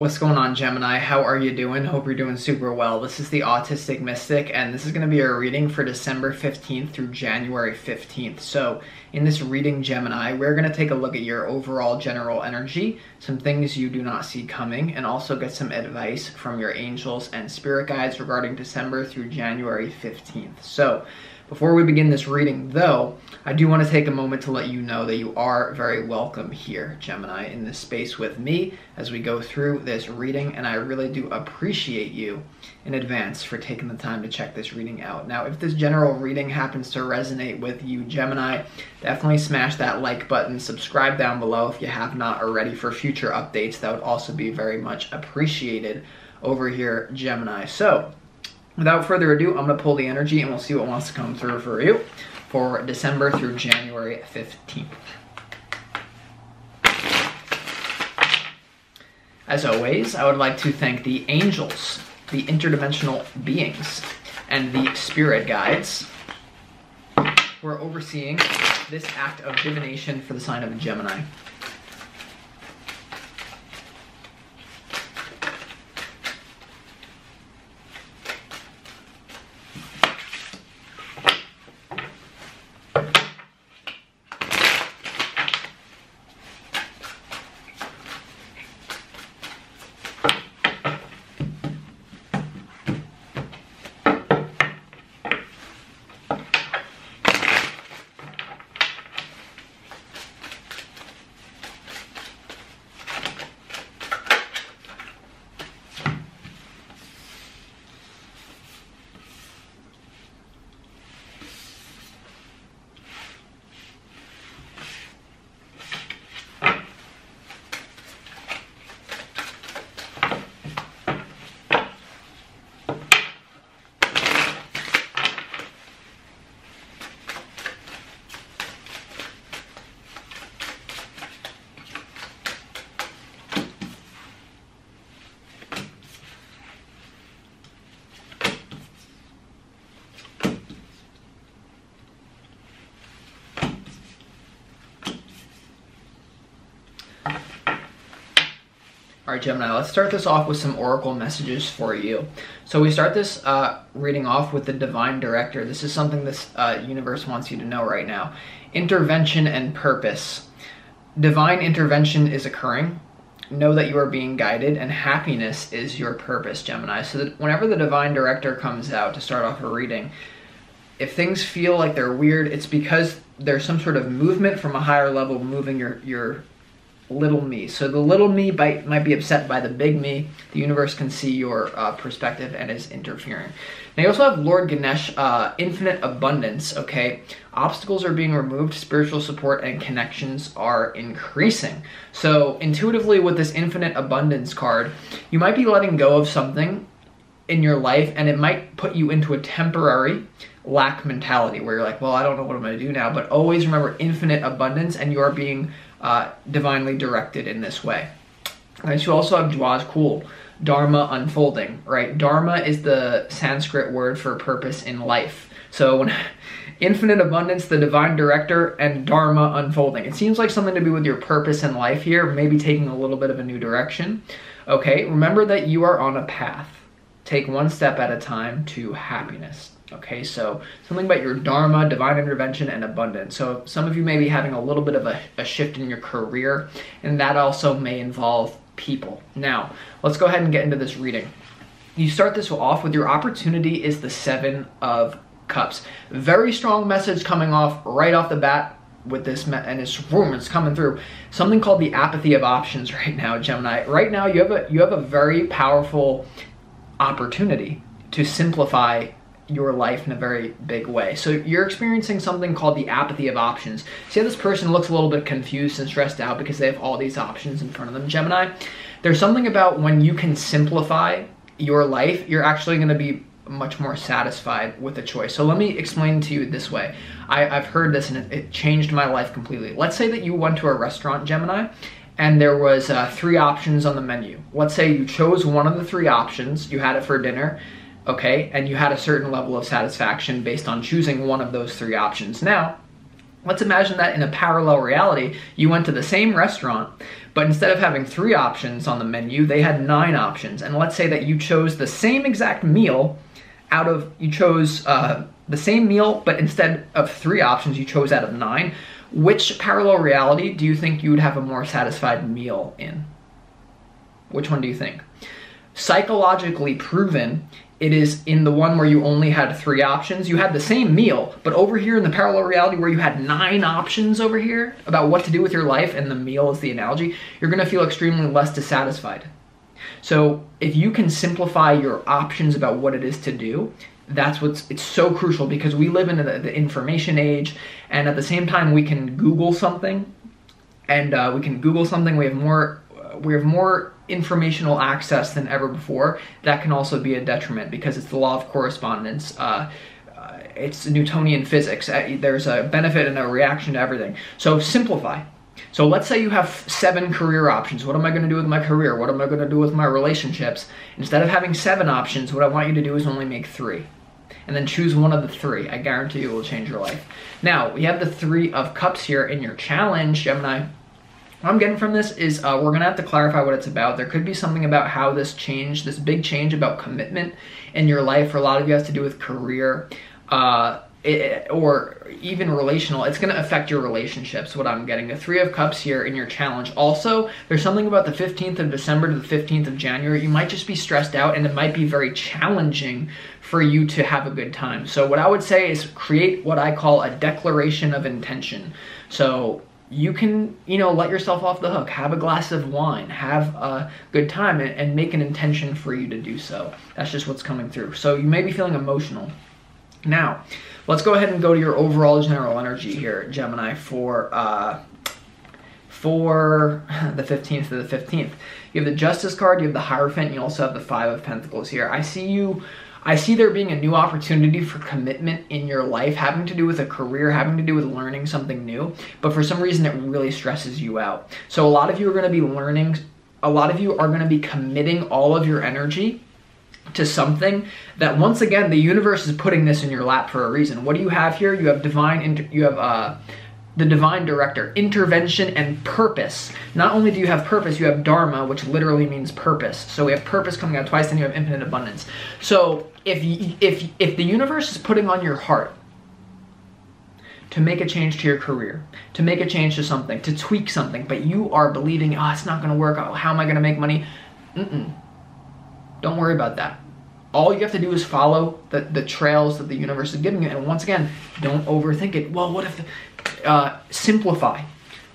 What's going on, Gemini? How are you doing? Hope you're doing super well. This is the Autistic Mystic, and this is going to be a reading for December 15th through January 15th. So, in this reading, Gemini, we're going to take a look at your overall general energy, some things you do not see coming, and also get some advice from your angels and spirit guides regarding December through January 15th. So, before we begin this reading, though, I do want to take a moment to let you know that you are very welcome here, Gemini, in this space with me as we go through this reading, and I really do appreciate you in advance for taking the time to check this reading out. Now, if this general reading happens to resonate with you, Gemini, definitely smash that like button, subscribe down below if you have not already for future updates. That would also be very much appreciated over here, Gemini. So, without further ado, I'm going to pull the energy and we'll see what wants to come through for you for December through January 15th. As always, I would like to thank the angels, the interdimensional beings, and the spirit guides who are overseeing this act of divination for the sign of Gemini. All right, Gemini, let's start this off with some oracle messages for you. So we start this reading off with the Divine Director. This is something this universe wants you to know right now. Intervention and purpose. Divine intervention is occurring. Know that you are being guided, and happiness is your purpose, Gemini. So that whenever the Divine Director comes out to start off a reading, if things feel like they're weird, it's because there's some sort of movement from a higher level moving your little me. So the little me might be upset by the big me. The universe can see your perspective and is interfering. Now you also have Lord Ganesh, infinite abundance, okay? Obstacles are being removed, spiritual support and connections are increasing. So intuitively with this infinite abundance card, you might be letting go of something in your life and it might put you into a temporary lack mentality where you're like, well, I don't know what I'm going to do now, but always remember infinite abundance and you are being divinely directed in this way. And you also have Dwaz Kul, Dharma unfolding, right? Dharma is the Sanskrit word for purpose in life. So when infinite abundance, the Divine Director, and Dharma unfolding. It seems like something to do with your purpose in life here, maybe taking a little bit of a new direction. Okay, remember that you are on a path. Take one step at a time to happiness. Okay, so something about your Dharma, divine intervention, and abundance. So some of you may be having a little bit of a shift in your career, and that also may involve people. Now, let's go ahead and get into this reading. You start this off with your opportunity is the Seven of Cups. Very strong message coming off right off the bat with this, and it's coming through. Something called the apathy of options right now, Gemini. Right now, you have a very powerful opportunity to simplify your life in a very big way. So you're experiencing something called the apathy of options. See how this person looks a little bit confused and stressed out because they have all these options in front of them, Gemini? There's something about when you can simplify your life, you're actually going to be much more satisfied with the choice. So let me explain to you this way. I've heard this and it changed my life completely. Let's say that you went to a restaurant, Gemini, and there was 3 options on the menu. Let's say you chose one of the 3 options, you had it for dinner, okay, and you had a certain level of satisfaction based on choosing one of those 3 options. Now, Let's imagine that in a parallel reality, you went to the same restaurant, but instead of having 3 options on the menu, they had 9 options. And let's say that you chose the same exact meal you chose the same meal, but instead of 3 options, you chose out of 9. Which parallel reality do you think you would have a more satisfied meal in? Which one do you think? Psychologically proven, it is in the one where you only had 3 options. You had the same meal, but over here in the parallel reality where you had 9 options over here about what to do with your life, and the meal is the analogy, you're gonna feel extremely less dissatisfied. So if you can simplify your options about what it is to do, it's so crucial, because we live in the information age, and at the same time we can Google something, and we have more informational access than ever before. That can also be a detriment, because it's the law of correspondence. It's Newtonian physics. There's a benefit and a reaction to everything. So simplify. So let's say you have 7 career options. What am I going to do with my career? What am I going to do with my relationships? Instead of having 7 options, what I want you to do is only make 3. And then choose one of the 3. I guarantee you it will change your life. Now, we have the 3 of Cups here in your challenge, Gemini. What I'm getting from this is we're going to have to clarify what it's about. There could be something about how this big change about commitment in your life, for a lot of you, has to do with career, or even relational. It's going to affect your relationships, what I'm getting. The 3 of Cups here in your challenge. Also, there's something about the 15th of December to the 15th of January. You might just be stressed out, and it might be very challenging for you to have a good time. So what I would say is create what I call a declaration of intention. So you can, let yourself off the hook. Have a glass of wine, have a good time, and make an intention for you to do so. That's just what's coming through. So you may be feeling emotional. Now, let's go ahead and go to your overall general energy here, Gemini, for the 15th to the 15th. You have the Justice card, you have the Hierophant, you also have the 5 of Pentacles here. I see there being a new opportunity for commitment in your life, having to do with a career, having to do with learning something new, but for some reason it really stresses you out. So a lot of you are going to be committing all of your energy to something that, once again, the universe is putting this in your lap for a reason. What do you have here? You have the divine director, intervention and purpose. Not only do you have purpose, you have dharma, which literally means purpose. So we have purpose coming out twice, then you have infinite abundance. So if the universe is putting on your heart to make a change to your career, to make a change to something, to tweak something, but you are believing, it's not going to work, how am I going to make money? Don't worry about that. All you have to do is follow the trails that the universe is giving you. And once again, don't overthink it. Well, what if... simplify.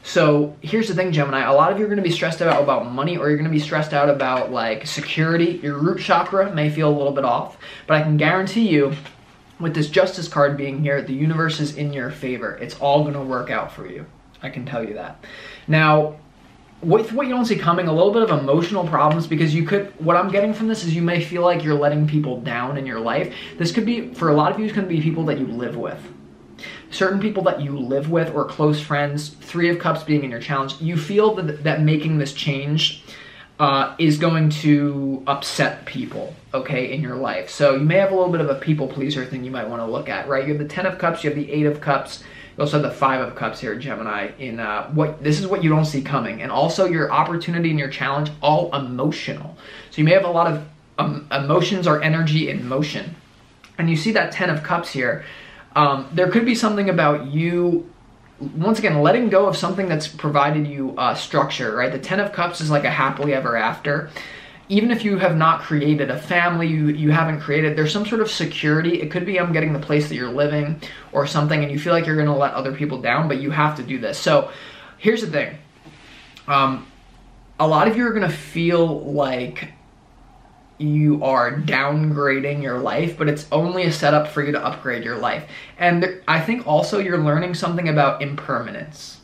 So here's the thing, Gemini. A lot of you are going to be stressed out about money, or you're going to be stressed out about like security. Your root chakra may feel a little bit off, but I can guarantee you, with this Justice card being here, the universe is in your favor. It's all going to work out for you. I can tell you that. Now, with what you don't see coming, a little bit of emotional problems, because what I'm getting from this is you may feel like you're letting people down in your life. This could be, for a lot of you, it's going to be people that you live with. Certain people that you live with, or close friends. 3 of Cups being in your challenge, you feel that making this change is going to upset people, okay, in your life. So you may have a little bit of a people pleaser thing you might want to look at, right? You have the 10 of Cups, you have the 8 of Cups, you also have the 5 of Cups here, Gemini. This is what you don't see coming, and also your opportunity and your challenge, all emotional. So you may have a lot of emotions or energy in motion, and you see that 10 of Cups here. There could be something about you, once again, letting go of something that's provided you structure, right? The 10 of Cups is like a happily ever after. Even if you have not created a family, you haven't created, there's some sort of security. It could be I'm getting the place that you're living or something, and you feel like you're going to let other people down, but you have to do this. So here's the thing. A lot of you are going to feel like you are downgrading your life, but it's only a setup for you to upgrade your life. And I think also you're learning something about impermanence.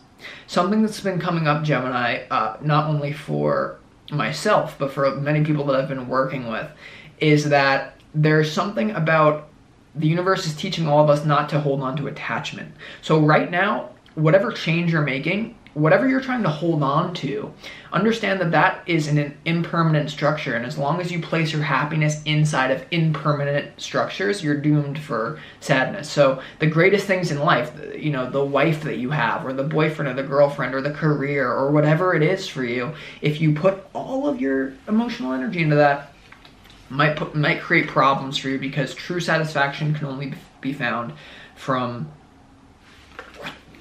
Something that's been coming up, Gemini, not only for myself, but for many people that I've been working with, is that there's something about the universe is teaching all of us not to hold on to attachment. So right now, whatever change you're making, whatever you're trying to hold on to, understand that that is an impermanent structure. And as long as you place your happiness inside of impermanent structures, you're doomed for sadness. So the greatest things in life, you know, the wife that you have, or the boyfriend or the girlfriend or the career or whatever it is for you, if you put all of your emotional energy into that, might create problems for you, because true satisfaction can only be found from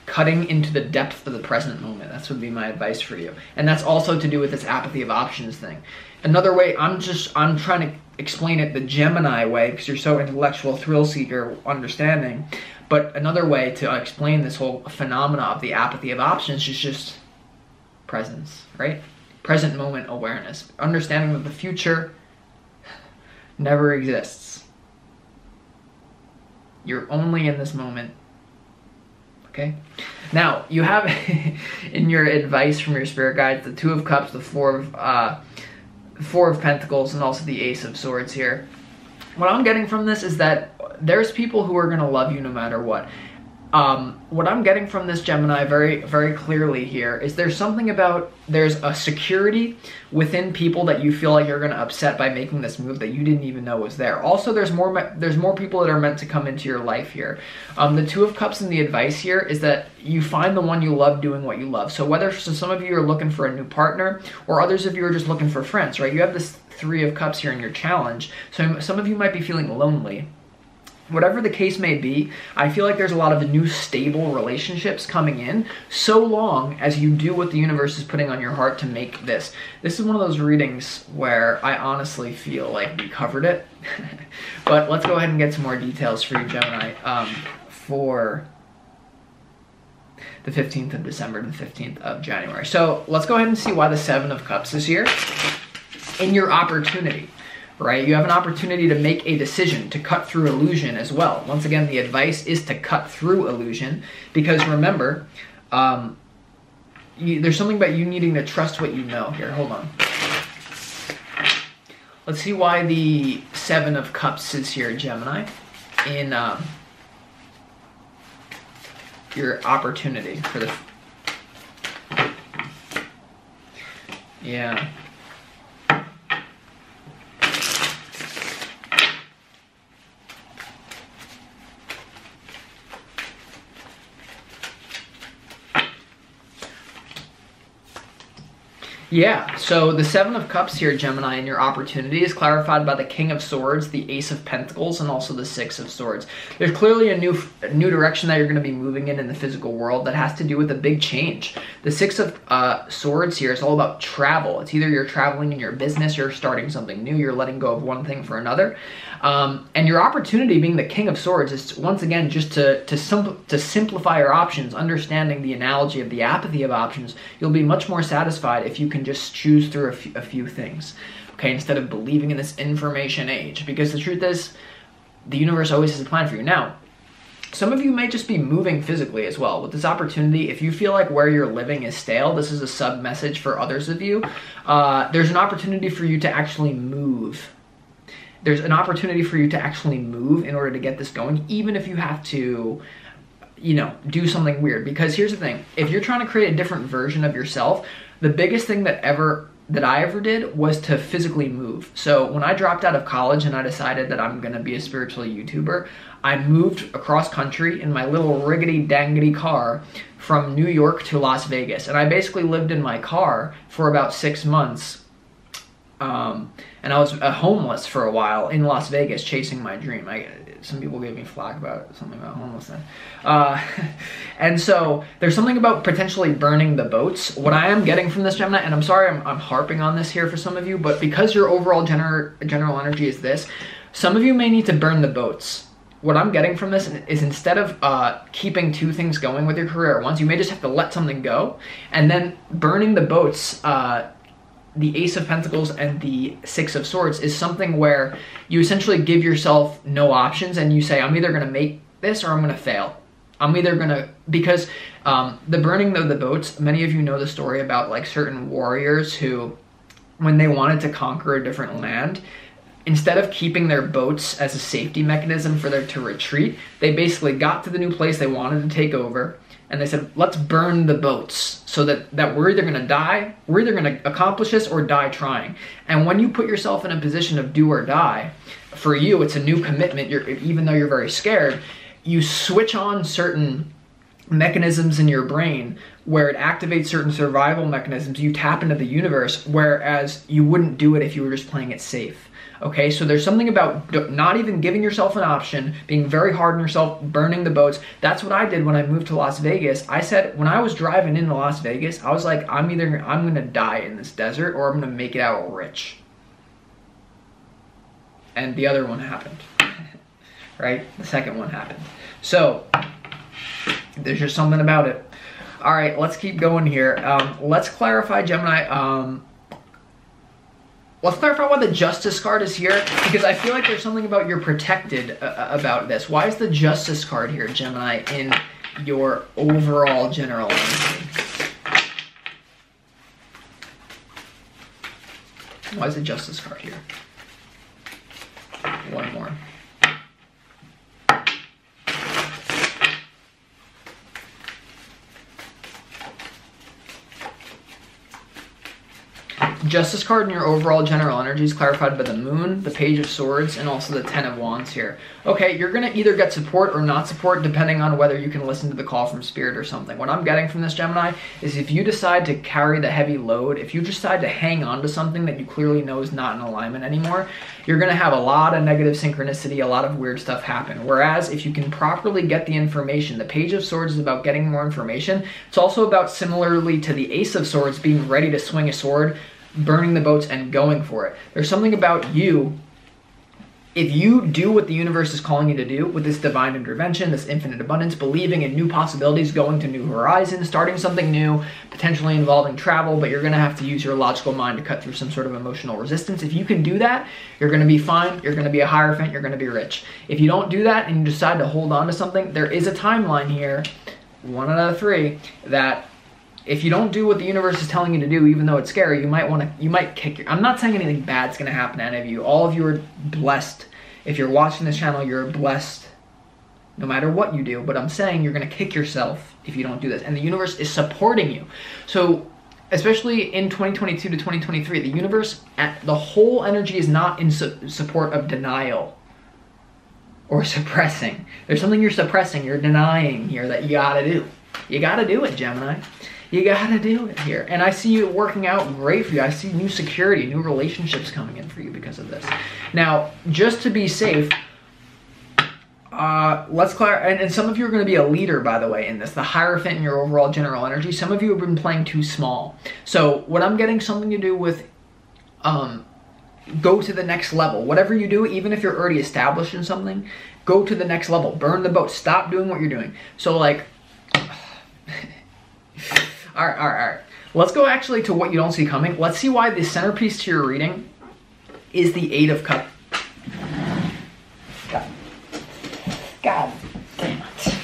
cutting into the depth of the present moment. That's would be my advice for you. And that's also to do with this apathy of options thing. Another way, I'm trying to explain it the Gemini way, because you're so intellectual, thrill seeker, understanding. But another way to explain this whole phenomena of the apathy of options is just presence, right? Present moment awareness. Understanding that the future never exists. You're only in this moment. Okay? Now, you have in your advice from your spirit guides the Two of Cups, the Four of Pentacles, and also the Ace of Swords here. What I'm getting from this is that there's people who are going to love you no matter what. What I'm getting from this, Gemini, very, very clearly here is there's a security within people that you feel like you're going to upset by making this move that you didn't even know was there. Also, there's more people that are meant to come into your life here. The Two of Cups and the advice here is that you find the one you love doing what you love. So some of you are looking for a new partner, or others of you are just looking for friends, right? You have this Three of Cups here in your challenge. So some of you might be feeling lonely. Whatever the case may be, I feel like there's a lot of new stable relationships coming in, so long as you do what the universe is putting on your heart to make this. This is one of those readings where I honestly feel like we covered it. But let's go ahead and get some more details for you, Gemini, for the 15th of December to the 15th of January. So let's go ahead and see why the Seven of Cups is here. In your opportunity. Right? You have an opportunity to make a decision, to cut through illusion as well. Once again, the advice is to cut through illusion, because remember, there's something about you needing to trust what you know. Here, hold on. Let's see why the Seven of Cups is here, Gemini, in your opportunity for the... Yeah. Yeah, so the Seven of Cups here, Gemini, in your opportunity is clarified by the King of Swords, the Ace of Pentacles, and also the Six of Swords. There's clearly a new direction that you're going to be moving in the physical world that has to do with a big change. The Six of Swords here is all about travel. It's either you're traveling in your business, you're starting something new, you're letting go of one thing for another. And your opportunity, being the King of Swords, is once again just to simplify your options, understanding the analogy of the apathy of options. You'll be much more satisfied if you can just choose through a few things, okay, instead of believing in this information age. Because the truth is, the universe always has a plan for you. Now, some of you may just be moving physically as well. With this opportunity, if you feel like where you're living is stale, this is a sub-message for others of you. There's an opportunity for you to actually move. There's an opportunity for you to actually move in order to get this going, even if you have to, you know, do something weird. Because here's the thing, if you're trying to create a different version of yourself, the biggest thing that I ever did was to physically move. So when I dropped out of college and I decided that I'm gonna be a spiritual YouTuber, I moved across country in my little riggedy-dangedy car from New York to Las Vegas. And I basically lived in my car for about 6 months. And I was homeless for a while in Las Vegas chasing my dream. Some people gave me flack about something about homelessness. And so there's something about potentially burning the boats. What I am getting from this, Gemini, and I'm sorry I'm harping on this here for some of you, but because your overall general energy is this, some of you may need to burn the boats. What I'm getting from this is instead of keeping two things going with your career at once, you may just have to let something go. And then burning the boats, the Ace of Pentacles and the Six of Swords, is something where you essentially give yourself no options and you say, I'm either going to make this or I'm going to fail. I'm either going to, because the burning of the boats, many of you know the story about like certain warriors who, when they wanted to conquer a different land, instead of keeping their boats as a safety mechanism for them to retreat, they basically got to the new place they wanted to take over, And they said, let's burn the boats so that we're either going to die, we're either going to accomplish this or die trying. And when you put yourself in a position of do or die, for you, it's a new commitment. Even though you're very scared, you switch on certain mechanisms in your brain where it activates certain survival mechanisms. You tap into the universe, whereas you wouldn't do it if you were just playing it safe. Okay, so there's something about not even giving yourself an option, being very hard on yourself, burning the boats. That's what I did when I moved to Las Vegas. I said, when I was driving into Las Vegas, I was like, I'm gonna die in this desert or I'm gonna make it out rich. And the other one happened, right? The second one happened. So there's just something about it. All right, let's keep going here. Let's clarify, Gemini. Let's clarify why the Justice card is here, because I feel like there's something about you're protected about this. Why is the Justice card here, Gemini, in your overall general energy? Why is the Justice card here? One more. Justice card in your overall general energy is clarified by the Moon, the Page of Swords, and also the Ten of Wands here. Okay, you're going to either get support or not support depending on whether you can listen to the call from Spirit or something. What I'm getting from this, Gemini, is if you decide to carry the heavy load, if you decide to hang on to something that you clearly know is not in alignment anymore, you're going to have a lot of negative synchronicity, a lot of weird stuff happen. Whereas if you can properly get the information, the Page of Swords is about getting more information. It's also about, similarly to the Ace of Swords, being ready to swing a sword, burning the boats and going for it. There's something about you, if you do what the universe is calling you to do with this divine intervention, this infinite abundance, believing in new possibilities, going to new horizons, starting something new, potentially involving travel, but you're going to have to use your logical mind to cut through some sort of emotional resistance. If you can do that, you're going to be fine, you're going to be a Hierophant, you're going to be rich. If you don't do that and you decide to hold on to something, there is a timeline here, 1 out of 3, that if you don't do what the universe is telling you to do, even though it's scary, you might kick your... I'm not saying anything bad's going to happen to any of you. All of you are blessed. If you're watching this channel, you're blessed no matter what you do. But I'm saying you're going to kick yourself if you don't do this. And the universe is supporting you. So, especially in 2022 to 2023, the universe, the whole energy is not in support of denial or suppressing. There's something you're suppressing, you're denying here that you got to do. You got to do it, Gemini. You gotta do it here. And I see it working out great for you. I see new security, new relationships coming in for you because of this. Now, just to be safe, let's clarify, and some of you are going to be a leader, by the way, in this. The Hierophant in your overall general energy. Some of you have been playing too small. So what I'm getting something to do with, go to the next level. Whatever you do, even if you're already established in something, go to the next level. Burn the boat. Stop doing what you're doing. So like... All right. Let's go actually to what you don't see coming. Let's see why the centerpiece to your reading is the Eight of Cups. God damn it.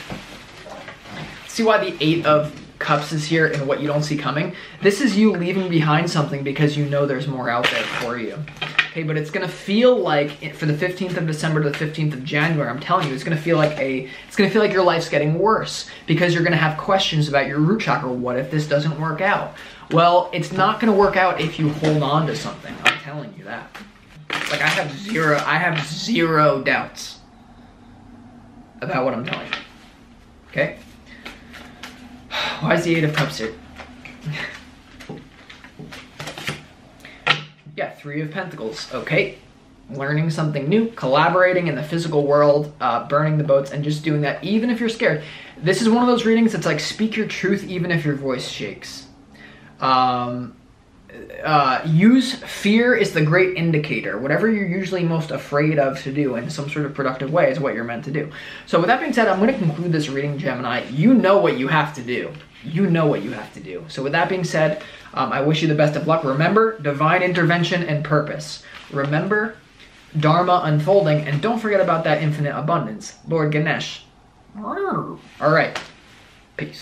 See why the Eight of Cups is here and what you don't see coming? This is you leaving behind something because you know there's more out there for you. Okay, but it's gonna feel like, for the 15th of December to the 15th of January, I'm telling you, it's gonna feel like your life's getting worse because you're gonna have questions about your root chakra. What if this doesn't work out? Well, it's not gonna work out if you hold on to something. I'm telling you that. Like I have zero doubts about what I'm telling you. Okay? Why is the Eight of Cups here? Yeah, Three of Pentacles. Okay, learning something new, collaborating in the physical world, burning the boats, and just doing that even if you're scared. This is one of those readings that's like, speak your truth even if your voice shakes. Use fear is the great indicator. Whatever you're usually most afraid of to do in some sort of productive way is what you're meant to do. So with that being said, I'm going to conclude this reading, Gemini. You know what you have to do. You know what you have to do. So with that being said, I wish you the best of luck. Remember, divine intervention and purpose. Remember, Dharma unfolding, and don't forget about that infinite abundance. Lord Ganesh. All right. Peace.